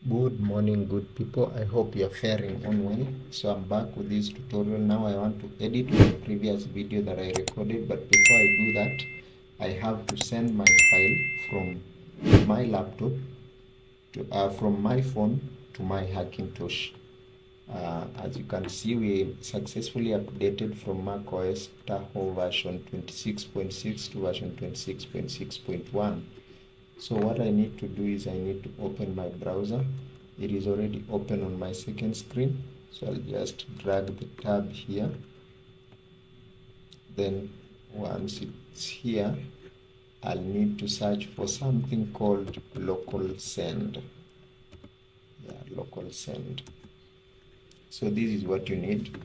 Good morning, good people. I hope you're faring on well. So I'm back with this tutorial. Now I want to edit the previous video that I recorded, but before I do that, I have to send my file from my laptop to from my phone to my Hackintosh. As you can see, we successfully updated from macOS Tahoe version 26.6 to version 26.6.1. So what I need to do is I need to open my browser. It is already open on my second screen. So I'll just drag the tab here. Then once it's here, I'll need to search for something called local send. Local send. So this is what you need.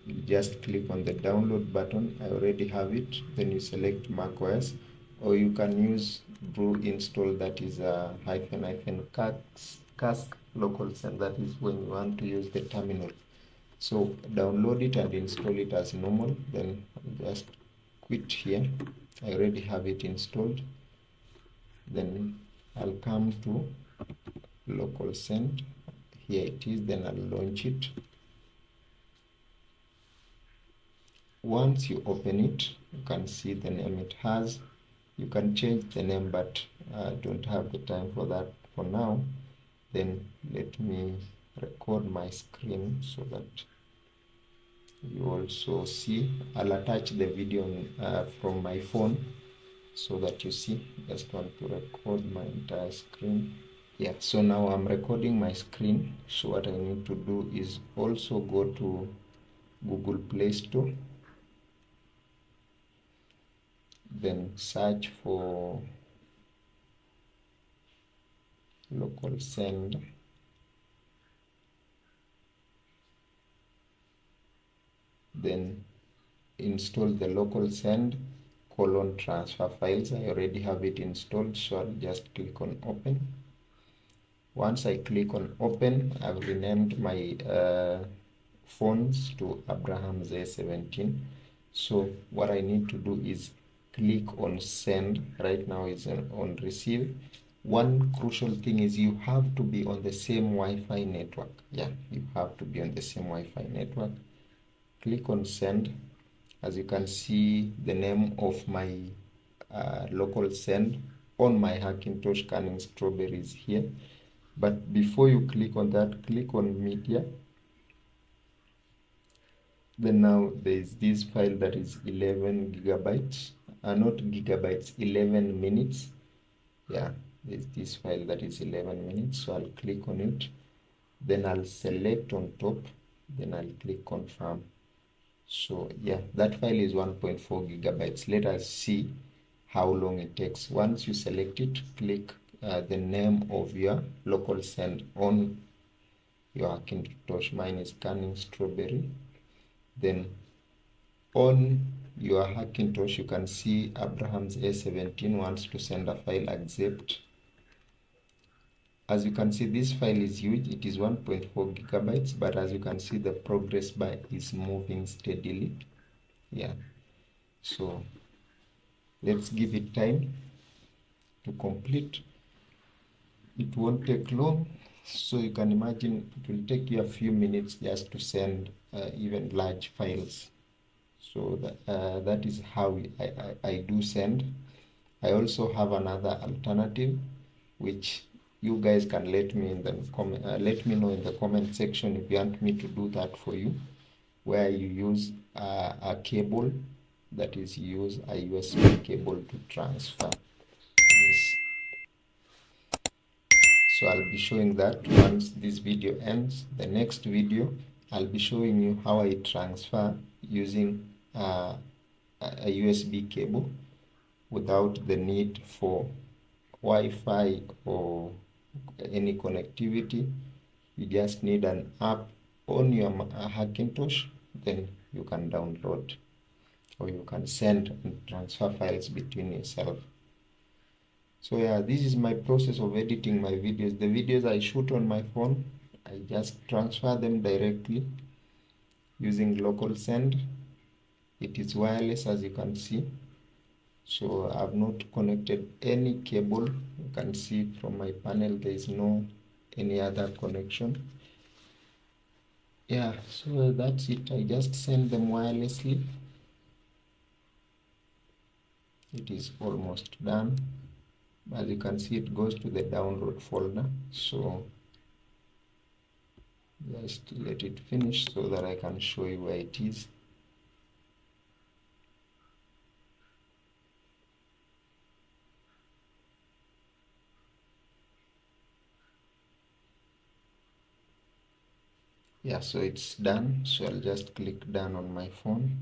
You just click on the download button. I already have it. Then you select macOS, or you can use brew install, that is a cask local send. That is when you want to use the terminal. So download it and install it as normal. Then just quit here. I already have it installed. Then I'll come to local send. Here it is. Then I'll launch it. Once you open it, you can see the name it has. You can change the name, but I don't have the time for that for now. Then let me record my screen so that you also see. I'll attach the video from my phone so that you see. Just want to record my entire screen. Yeah, so now I'm recording my screen. So what I need to do is also go to Google Play Store. Then search for local send. Then install the local send transfer files. I already have it installed, so I'll just click on open. Once I click on open, I've renamed my phones to Abraham's A17. So what I need to do is click on send. Right now it's on receive. One crucial thing is you have to be on the same Wi-Fi network. Yeah, you have to be on the same Wi-Fi network. Click on send. As you can see, the name of my local send on my Hackintosh canning strawberries here. But before you click on that, click on media. Then now there is this file that is 11 gigabytes, not gigabytes, 11 minutes. Yeah, there's this file that is 11 minutes. So I'll click on it. Then I'll select on top. Then I'll click confirm. So yeah, that file is 1.4 gigabytes. Let us see how long it takes. Once you select it, click the name of your local send on your Hackintosh. Mine is canning strawberry. Then on your Hackintosh, you can see Abraham's A17 wants to send a file, accept. As you can see, this file is huge. It is 1.4 gigabytes, but as you can see, the progress bar is moving steadily. Yeah, so let's give it time to complete. It won't take long, so you can imagine it will take you a few minutes just to send even large files. So that is how I do send. I also have another alternative, which you guys can let me know in the comment section if you want me to do that for you, where you use a cable, that is, you use a USB cable to transfer. Yes. So I'll be showing that once this video ends. The next video, I'll be showing you how I transfer using a USB cable without the need for Wi-Fi or any connectivity. You just need an app on your Hackintosh, then you can download or you can send and transfer files between yourself. So yeah, this is my process of editing my videos. The videos I shoot on my phone, I just transfer them directly using local send. It is wireless, as you can see. So I've not connected any cable. You can see from my panel there is no any other connection. Yeah, so that's it. I just send them wirelessly. It is almost done. As you can see, it goes to the download folder. So just let it finish so that I can show you where it is. Yeah, so it's done. So I'll just click done on my phone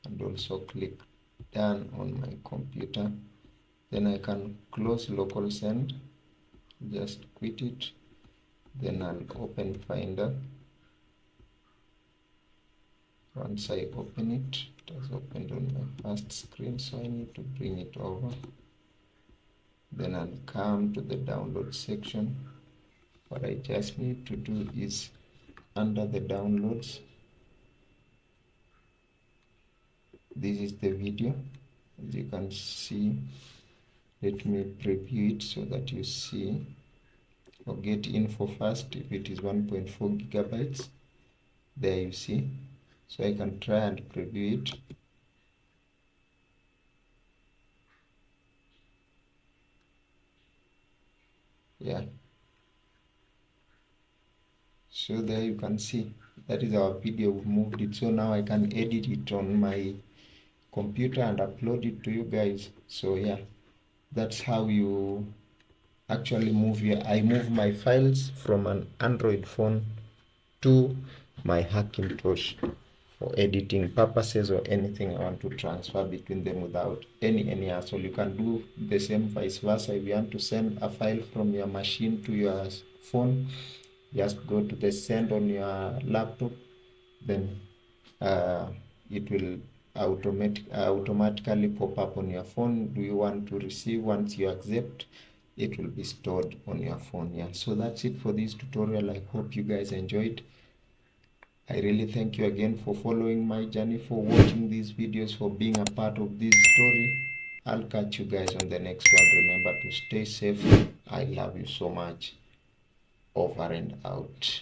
and also click done on my computer. Then I can close local send, just quit it. Then I'll open Finder. Once I open it, it has opened on my first screen, so I need to bring it over. Then I'll come to the download section. What I just need to do is under the downloads, this is the video. As you can see, let me preview it so that you see. Or get info first. If it is 1.4 gigabytes, there you see. So I can try and preview it. Yeah, so there you can see that is our video. We've moved it, so now I can edit it on my computer and upload it to you guys. So yeah, that's how you actually move I move my files from an Android phone to my Hackintosh for editing purposes or anything I want to transfer between them without any hassle. You can do the same vice versa. If you want to send a file from your machine to your phone, just go to the send on your laptop, then it will automatically pop up on your phone. Do you want to receive? Once you accept, it will be stored on your phone. Yeah, so that's it for this tutorial. I hope you guys enjoyed. I really thank you again for following my journey, for watching these videos, for being a part of this story. I'll catch you guys on the next one. Remember to stay safe. I love you so much. Over and out.